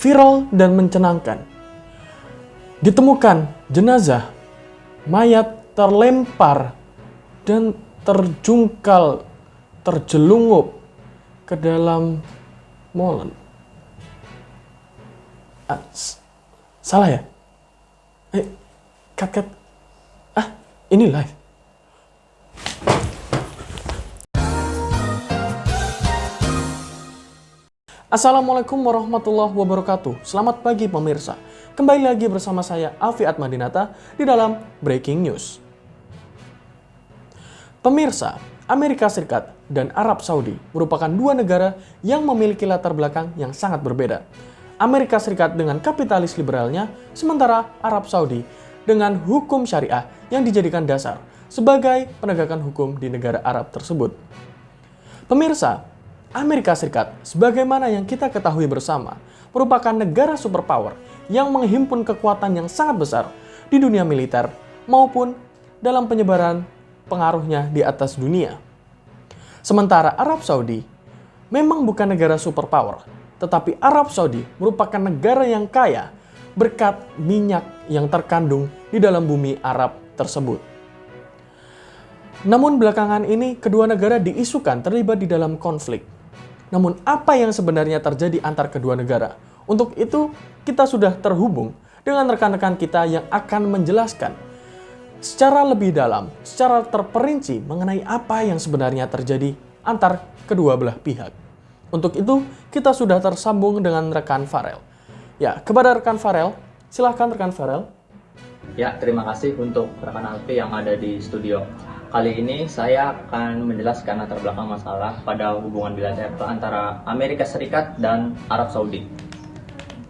viral dan mencenangkan. Ditemukan jenazah, mayat terlempar dan terjungkal, terjelungup ke dalam molen. Salah ya? Cut. Ini live. Assalamualaikum warahmatullahi wabarakatuh. Selamat pagi pemirsa. Kembali lagi bersama saya Alfi Atmadinata di dalam Breaking News. Pemirsa, Amerika Serikat dan Arab Saudi merupakan dua negara yang memiliki latar belakang yang sangat berbeda. Amerika Serikat dengan kapitalis liberalnya, sementara Arab Saudi dengan hukum syariah yang dijadikan dasar sebagai penegakan hukum di negara Arab tersebut. Pemirsa, Amerika Serikat, sebagaimana yang kita ketahui bersama, merupakan negara superpower yang menghimpun kekuatan yang sangat besar di dunia militer maupun dalam penyebaran pengaruhnya di atas dunia. Sementara Arab Saudi memang bukan negara superpower, tetapi Arab Saudi merupakan negara yang kaya berkat minyak yang terkandung di dalam bumi Arab tersebut. Namun belakangan ini kedua negara diisukan terlibat di dalam konflik. Namun apa yang sebenarnya terjadi antar kedua negara? Untuk itu kita sudah terhubung dengan rekan-rekan kita yang akan menjelaskan secara lebih dalam, secara terperinci mengenai apa yang sebenarnya terjadi antar kedua belah pihak. Untuk itu kita sudah tersambung dengan rekan Farel. Ya, kepada rekan Farel, silahkan rekan Farel. Ya, terima kasih untuk rekan Alfi yang ada di studio. Kali ini saya akan menjelaskan latar belakang masalah pada hubungan bilateral antara Amerika Serikat dan Arab Saudi.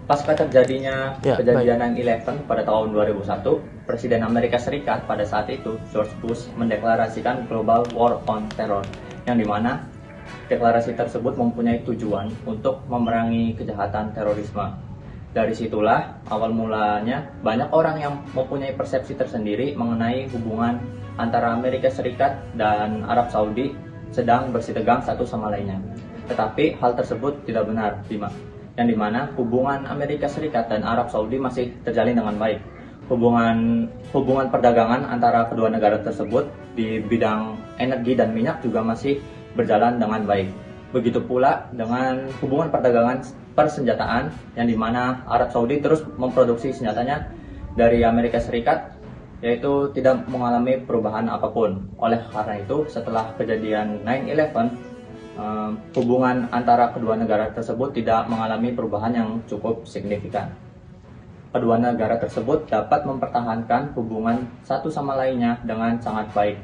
Pasca terjadinya kejadian 9/11 pada tahun 2001, Presiden Amerika Serikat pada saat itu, George Bush, mendeklarasikan Global War on Terror, yang dimana deklarasi tersebut mempunyai tujuan untuk memerangi kejahatan terorisme. Dari situlah awal mulanya banyak orang yang mempunyai persepsi tersendiri mengenai hubungan antara Amerika Serikat dan Arab Saudi sedang bersitegang satu sama lainnya. Tetapi hal tersebut tidak benar, yang dimana hubungan Amerika Serikat dan Arab Saudi masih terjalin dengan baik. Hubungan perdagangan antara kedua negara tersebut di bidang energi dan minyak juga masih berjalan dengan baik. Begitu pula dengan hubungan perdagangan persenjataan, yang dimana Arab Saudi terus memproduksi senjatanya dari Amerika Serikat, yaitu tidak mengalami perubahan apapun. Oleh karena itu, setelah kejadian 9/11, hubungan antara kedua negara tersebut tidak mengalami perubahan yang cukup signifikan. Kedua negara tersebut dapat mempertahankan hubungan satu sama lainnya dengan sangat baik.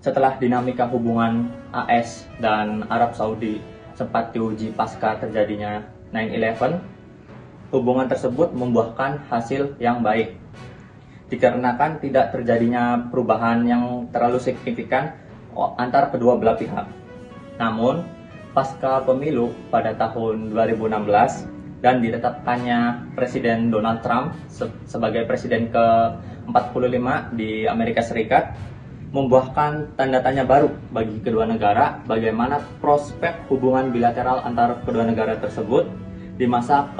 Setelah dinamika hubungan AS dan Arab Saudi sempat diuji pasca terjadinya 9/11, hubungan tersebut membuahkan hasil yang baik, dikarenakan tidak terjadinya perubahan yang terlalu signifikan antar kedua belah pihak. Namun, pasca pemilu pada tahun 2016 dan ditetapkannya Presiden Donald Trump sebagai Presiden ke-45 di Amerika Serikat, membuahkan tanda tanya baru bagi kedua negara bagaimana prospek hubungan bilateral antar kedua negara tersebut di masa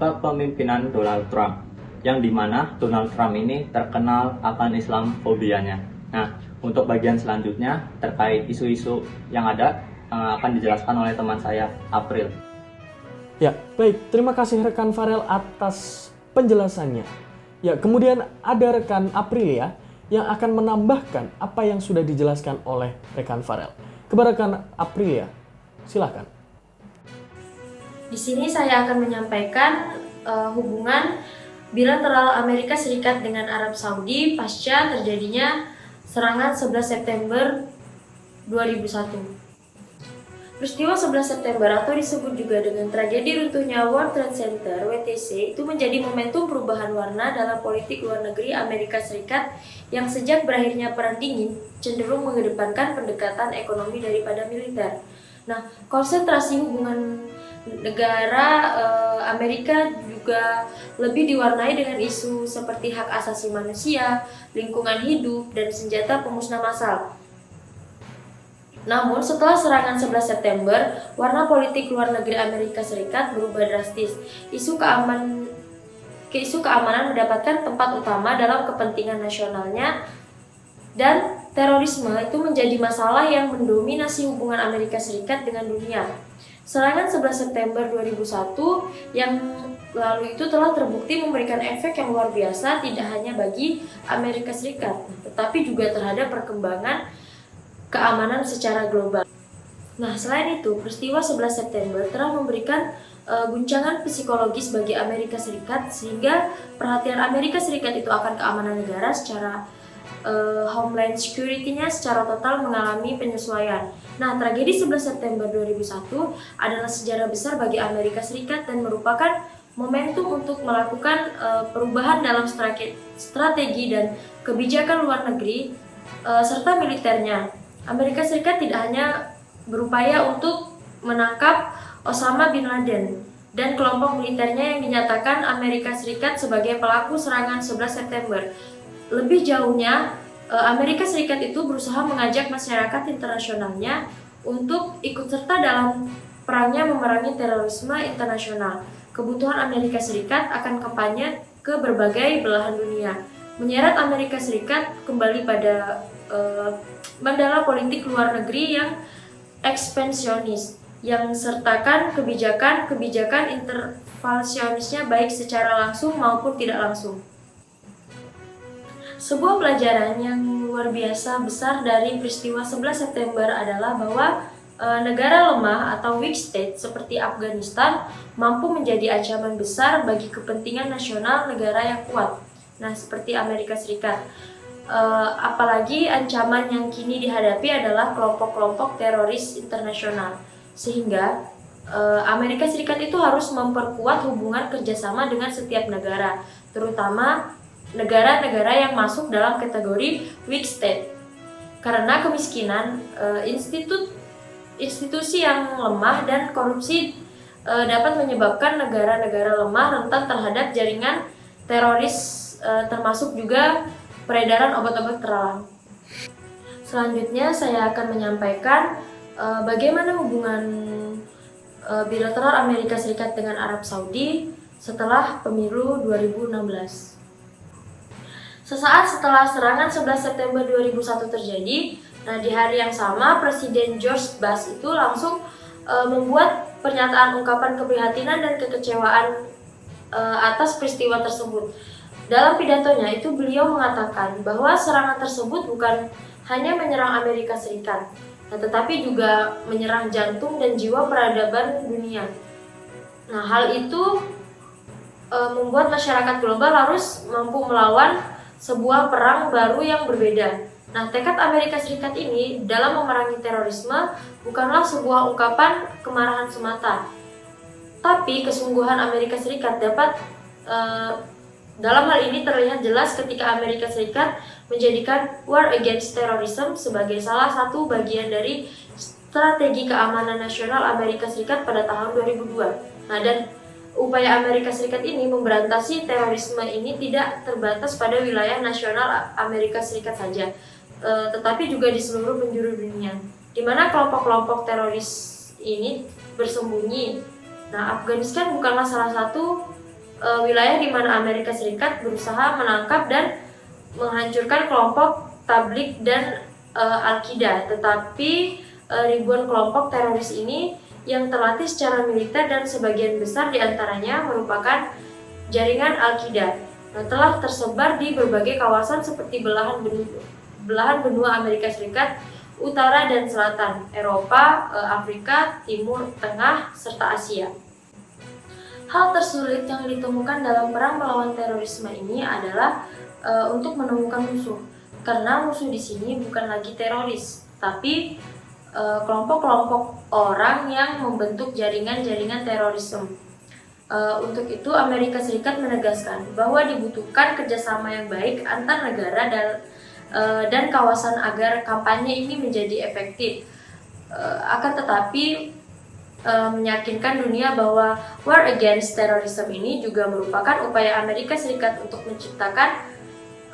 kepemimpinan Donald Trump, yang dimana Donald Trump ini terkenal akan Islamofobianya. Nah, untuk bagian selanjutnya terkait isu-isu yang ada akan dijelaskan oleh teman saya, April. Ya, baik. Terima kasih rekan Farel atas penjelasannya. Ya, kemudian ada rekan April ya, yang akan menambahkan apa yang sudah dijelaskan oleh rekan Farel. Kepada rekan April ya, silakan. Di sini saya akan menyampaikan hubungan bilateral Amerika Serikat dengan Arab Saudi pasca terjadinya serangan 11 September 2001. Peristiwa 11 September atau disebut juga dengan tragedi runtuhnya World Trade Center (WTC) itu menjadi momentum perubahan warna dalam politik luar negeri Amerika Serikat yang sejak berakhirnya Perang Dingin cenderung mengedepankan pendekatan ekonomi daripada militer. Nah, konsentrasi hubungan negara Amerika juga lebih diwarnai dengan isu seperti hak asasi manusia, lingkungan hidup, dan senjata pemusnah massal. Namun setelah serangan 11 September, warna politik luar negeri Amerika Serikat berubah drastis. Isu keamanan mendapatkan tempat utama dalam kepentingan nasionalnya, dan terorisme itu menjadi masalah yang mendominasi hubungan Amerika Serikat dengan dunia. Serangan 11 September 2001 yang lalu itu telah terbukti memberikan efek yang luar biasa tidak hanya bagi Amerika Serikat, tetapi juga terhadap perkembangan keamanan secara global. Nah, selain itu, peristiwa 11 September telah memberikan guncangan psikologis bagi Amerika Serikat, sehingga perhatian Amerika Serikat itu akan keamanan negara secara Homeland Security-nya secara total mengalami penyesuaian. Nah, tragedi 11 September 2001 adalah sejarah besar bagi Amerika Serikat dan merupakan momentum untuk melakukan perubahan dalam strategi dan kebijakan luar negeri serta militernya. Amerika Serikat tidak hanya berupaya untuk menangkap Osama bin Laden dan kelompok militernya yang dinyatakan Amerika Serikat sebagai pelaku serangan 11 September. Lebih jauhnya, Amerika Serikat itu berusaha mengajak masyarakat internasionalnya untuk ikut serta dalam perangnya memerangi terorisme internasional. Kebutuhan Amerika Serikat akan kampanye ke berbagai belahan dunia, menyeret Amerika Serikat kembali pada mandala politik luar negeri yang ekspansionis, yang sertakan kebijakan intervensionisnya baik secara langsung maupun tidak langsung. Sebuah pelajaran yang luar biasa besar dari peristiwa 11 September adalah bahwa negara lemah atau weak state seperti Afghanistan mampu menjadi ancaman besar bagi kepentingan nasional negara yang kuat. Nah, seperti Amerika Serikat. Apalagi ancaman yang kini dihadapi adalah kelompok-kelompok teroris internasional. Sehingga Amerika Serikat itu harus memperkuat hubungan kerjasama dengan setiap negara, terutama negara-negara yang masuk dalam kategori weak state. Karena kemiskinan, institusi yang lemah dan korupsi dapat menyebabkan negara-negara lemah rentan terhadap jaringan teroris, termasuk juga peredaran obat-obat terlarang. Selanjutnya saya akan menyampaikan bagaimana hubungan bilateral Amerika Serikat dengan Arab Saudi setelah pemilu 2016. Sesaat setelah serangan 11 September 2001 terjadi, nah di hari yang sama Presiden George Bush itu langsung membuat pernyataan ungkapan keprihatinan dan kekecewaan atas peristiwa tersebut. Dalam pidatonya itu beliau mengatakan bahwa serangan tersebut bukan hanya menyerang Amerika Serikat, tetapi juga menyerang jantung dan jiwa peradaban dunia. Nah, hal itu membuat masyarakat global harus mampu melawan sebuah perang baru yang berbeda. Nah, tekad Amerika Serikat ini dalam memerangi terorisme bukanlah sebuah ungkapan kemarahan semata, tapi kesungguhan Amerika Serikat dapat dalam hal ini terlihat jelas ketika Amerika Serikat menjadikan War Against Terrorism sebagai salah satu bagian dari strategi keamanan nasional Amerika Serikat pada tahun 2002. Nah, dan upaya Amerika Serikat ini memberantasi terorisme ini tidak terbatas pada wilayah nasional Amerika Serikat saja, tetapi juga di seluruh penjuru dunia, di mana kelompok-kelompok teroris ini bersembunyi. Nah, Afghanistan bukanlah salah satu wilayah di mana Amerika Serikat berusaha menangkap dan menghancurkan kelompok Tabligh dan Al-Qaeda, tetapi ribuan kelompok teroris ini yang terlatih secara militer dan sebagian besar diantaranya merupakan jaringan Al-Qaeda. Nah, telah tersebar di berbagai kawasan seperti belahan benua Amerika Serikat, utara dan selatan, Eropa, Afrika, Timur Tengah, serta Asia. Hal tersulit yang ditemukan dalam perang melawan terorisme ini adalah untuk menemukan musuh, karena musuh di sini bukan lagi teroris, tapi kelompok-kelompok orang yang membentuk jaringan-jaringan terorisme. Untuk itu Amerika Serikat menegaskan bahwa dibutuhkan kerjasama yang baik antar negara dan kawasan agar kampanye ini menjadi efektif. Akan tetapi meyakinkan dunia bahwa War Against Terrorism ini juga merupakan upaya Amerika Serikat untuk menciptakan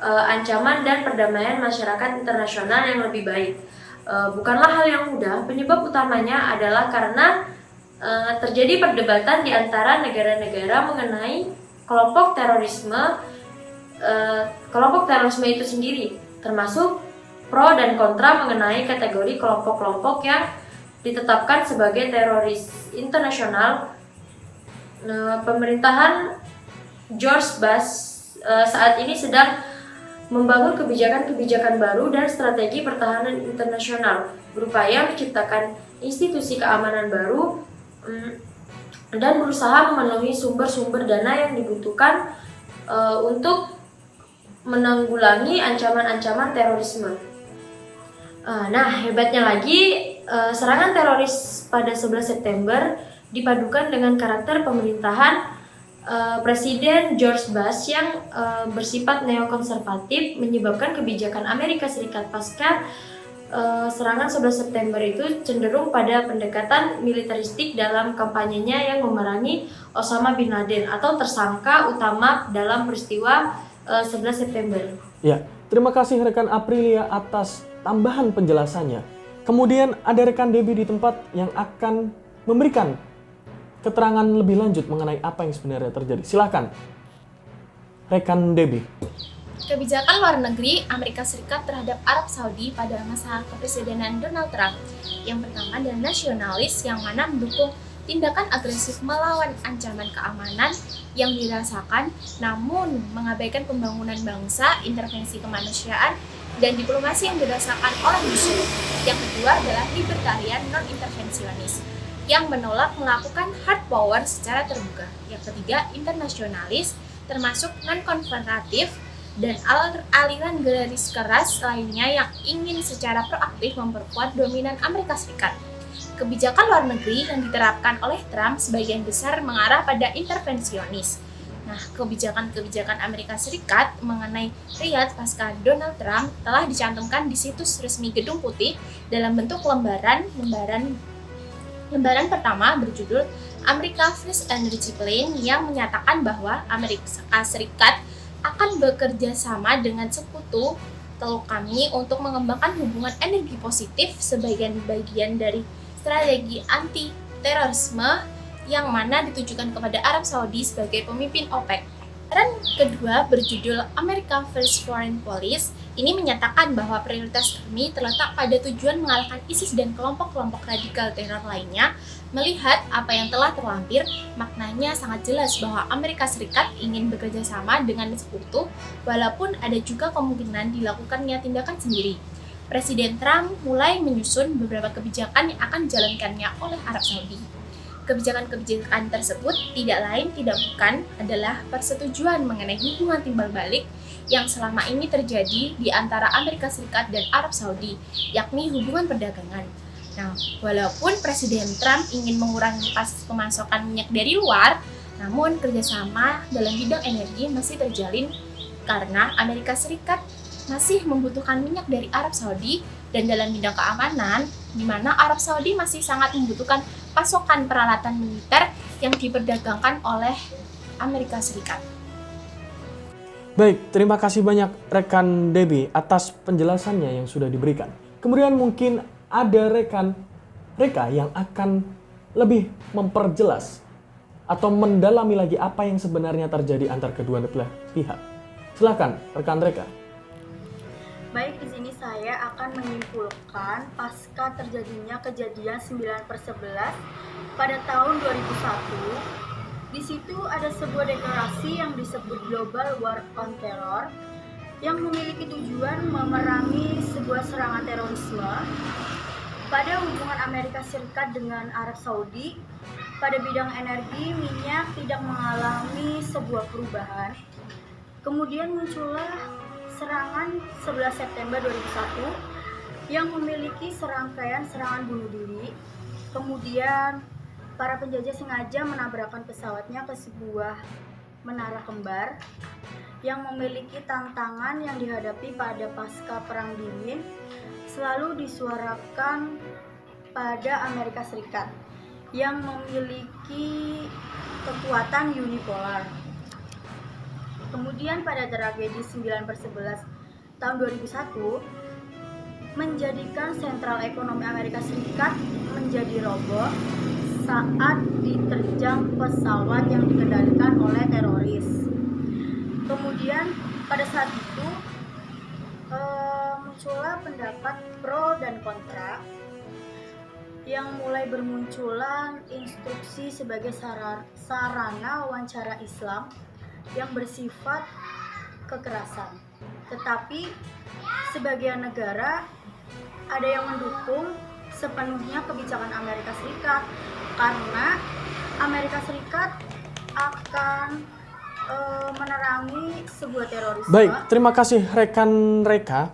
ancaman dan perdamaian masyarakat internasional yang lebih baik. bukanlah hal yang mudah. Penyebab utamanya adalah karena terjadi perdebatan di antara negara-negara mengenai kelompok terorisme itu sendiri, termasuk pro dan kontra mengenai kategori kelompok-kelompok yang ditetapkan sebagai teroris internasional. Pemerintahan George Bush saat ini sedang membangun kebijakan-kebijakan baru dan strategi pertahanan internasional, berupaya menciptakan institusi keamanan baru dan berusaha memenuhi sumber-sumber dana yang dibutuhkan untuk menanggulangi ancaman-ancaman terorisme. Nah, hebatnya lagi, serangan teroris pada 11 September dipadukan dengan karakter pemerintahan Presiden George Bush yang bersifat neokonservatif, menyebabkan kebijakan Amerika Serikat pasca serangan 11 September itu cenderung pada pendekatan militeristik dalam kampanyenya yang memerangi Osama bin Laden atau tersangka utama dalam peristiwa 11 September. Ya, terima kasih rekan Aprilia atas tambahan penjelasannya. Kemudian ada rekan Debbie di tempat yang akan memberikan keterangan lebih lanjut mengenai apa yang sebenarnya terjadi. Silakan, rekan Debbie. Kebijakan luar negeri Amerika Serikat terhadap Arab Saudi pada masa kepresidenan Donald Trump. Yang pertama adalah nasionalis, yang mana mendukung tindakan agresif melawan ancaman keamanan yang dirasakan, namun mengabaikan pembangunan bangsa, intervensi kemanusiaan, dan diplomasi yang dirasakan oleh musuh. Yang kedua adalah libertarian non-intervensionis, yang menolak melakukan hard power secara terbuka. Yang ketiga, internasionalis, termasuk non-konfrontatif, dan aliran garis keras lainnya yang ingin secara proaktif memperkuat dominan Amerika Serikat. Kebijakan luar negeri yang diterapkan oleh Trump sebagian besar mengarah pada intervensionis. Nah, kebijakan-kebijakan Amerika Serikat mengenai Riyadh pasca Donald Trump telah dicantumkan di situs resmi Gedung Putih dalam bentuk lembaran pertama berjudul America First Energy Plan, yang menyatakan bahwa Amerika Serikat akan bekerja sama dengan sekutu Teluk Kami untuk mengembangkan hubungan energi positif sebagai bagian dari strategi anti-terorisme yang mana ditujukan kepada Arab Saudi sebagai pemimpin OPEC. Dan kedua berjudul America First Foreign Policy ini menyatakan bahwa prioritas kami terletak pada tujuan mengalahkan ISIS dan kelompok-kelompok radikal teror lainnya. Melihat apa yang telah terlampir, maknanya sangat jelas bahwa Amerika Serikat ingin bekerja sama dengan sekutu, walaupun ada juga kemungkinan dilakukannya tindakan sendiri. Presiden Trump mulai menyusun beberapa kebijakan yang akan dijalankannya oleh Arab Saudi. Kebijakan-kebijakan tersebut tidak lain tidak bukan adalah persetujuan mengenai hubungan timbal balik yang selama ini terjadi di antara Amerika Serikat dan Arab Saudi, yakni hubungan perdagangan. Nah, walaupun Presiden Trump ingin mengurangi pemasokan minyak dari luar, namun kerjasama dalam bidang energi masih terjalin karena Amerika Serikat masih membutuhkan minyak dari Arab Saudi, dan dalam bidang keamanan, di mana Arab Saudi masih sangat membutuhkan pasokan peralatan militer yang diperdagangkan oleh Amerika Serikat. Baik, terima kasih banyak rekan Debbie atas penjelasannya yang sudah diberikan. Kemudian mungkin ada rekan yang akan lebih memperjelas atau mendalami lagi apa yang sebenarnya terjadi antar kedua belah pihak. Silakan, rekan Reka. Baik, di sini saya akan menyimpulkan pasca terjadinya kejadian 9/11 pada tahun 2001. Di situ ada sebuah deklarasi yang disebut Global War on Terror yang memiliki tujuan memerangi sebuah serangan terorisme pada hubungan Amerika Serikat dengan Arab Saudi. Pada bidang energi, minyak tidak mengalami sebuah perubahan. Kemudian muncullah serangan 11 September 2001 yang memiliki serangkaian serangan bunuh diri. Kemudian para penjajah sengaja menabrakkan pesawatnya ke sebuah menara kembar yang memiliki tantangan yang dihadapi pada pasca Perang Dingin selalu disuarakan pada Amerika Serikat yang memiliki kekuatan unipolar. Kemudian pada tragedi 9/11 tahun 2001, menjadikan sentral ekonomi Amerika Serikat menjadi roboh saat diterjang pesawat yang dikendalikan oleh teroris. Kemudian pada saat itu muncullah pendapat pro dan kontra, yang mulai bermunculan instruksi sebagai sarana wawancara Islam yang bersifat kekerasan. Tetapi sebagian negara ada yang mendukung sepenuhnya kebijakan Amerika Serikat karena Amerika Serikat akan menerangi sebuah terorisme. Baik, terima kasih rekan Reka.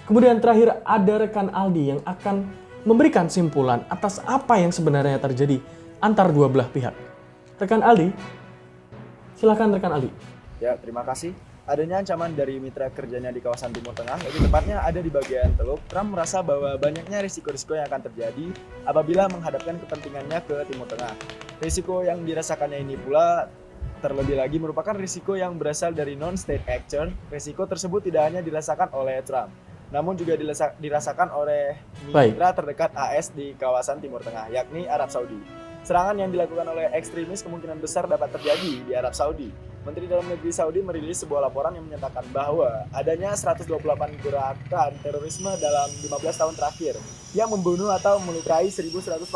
Kemudian terakhir ada rekan Aldi yang akan memberikan simpulan atas apa yang sebenarnya terjadi antar dua belah pihak. Rekan Aldi, silakan rekan Aldi. Ya, terima kasih. Adanya ancaman dari mitra kerjanya di kawasan Timur Tengah, lebih tepatnya ada di bagian Teluk, Trump merasa bahwa banyaknya risiko-risiko yang akan terjadi apabila menghadapkan kepentingannya ke Timur Tengah. Risiko yang dirasakannya ini pula terlebih lagi merupakan risiko yang berasal dari non-state actor. Risiko tersebut tidak hanya dirasakan oleh Trump, namun juga dirasakan oleh mitra terdekat AS di kawasan Timur Tengah, yakni Arab Saudi. Serangan yang dilakukan oleh ekstremis kemungkinan besar dapat terjadi di Arab Saudi. Menteri Dalam Negeri Saudi merilis sebuah laporan yang menyatakan bahwa adanya 128 gerakan terorisme dalam 15 tahun terakhir yang membunuh atau melukai 1.147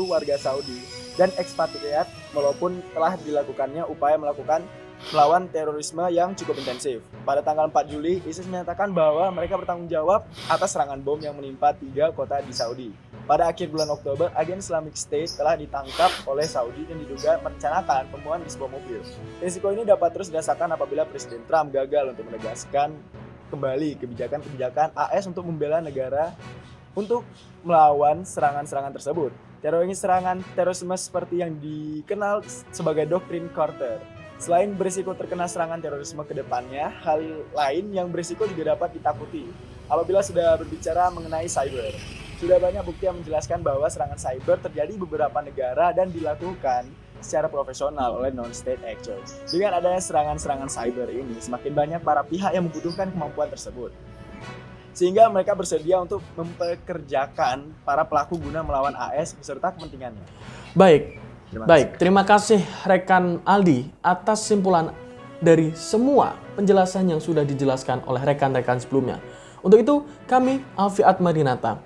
warga Saudi dan ekspatriat, walaupun telah dilakukannya upaya melawan terorisme yang cukup intensif. Pada tanggal 4 Juli, ISIS menyatakan bahwa mereka bertanggung jawab atas serangan bom yang menimpa 3 kota di Saudi. Pada akhir bulan Oktober, agen Islamic State telah ditangkap oleh Saudi dan diduga merencanakan pembunuhan di sebuah mobil. Risiko ini dapat terus dirasakan apabila Presiden Trump gagal untuk menegaskan kembali kebijakan-kebijakan AS untuk membela negara untuk melawan serangan-serangan tersebut. Serangan terorisme seperti yang dikenal sebagai doktrin Carter. Selain berisiko terkena serangan terorisme ke depannya, hal lain yang berisiko juga dapat ditakuti apabila sudah berbicara mengenai cyber. Sudah banyak bukti yang menjelaskan bahwa serangan cyber terjadi di beberapa negara dan dilakukan secara profesional oleh non-state actors. Dengan adanya serangan-serangan cyber ini, semakin banyak para pihak yang membutuhkan kemampuan tersebut. Sehingga mereka bersedia untuk mempekerjakan para pelaku guna melawan AS beserta kepentingannya. Baik, terima kasih rekan Aldi atas simpulan dari semua penjelasan yang sudah dijelaskan oleh rekan-rekan sebelumnya. Untuk itu, kami Alfiat Madinata,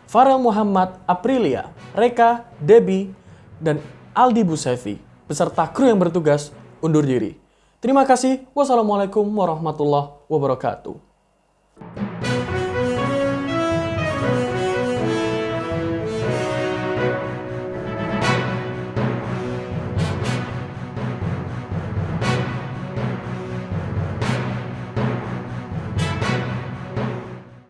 Farel Muhammad Aprilia, Reka, Debbie, dan Aldi Busevi beserta kru yang bertugas undur diri. Terima kasih. Wassalamualaikum warahmatullahi wabarakatuh.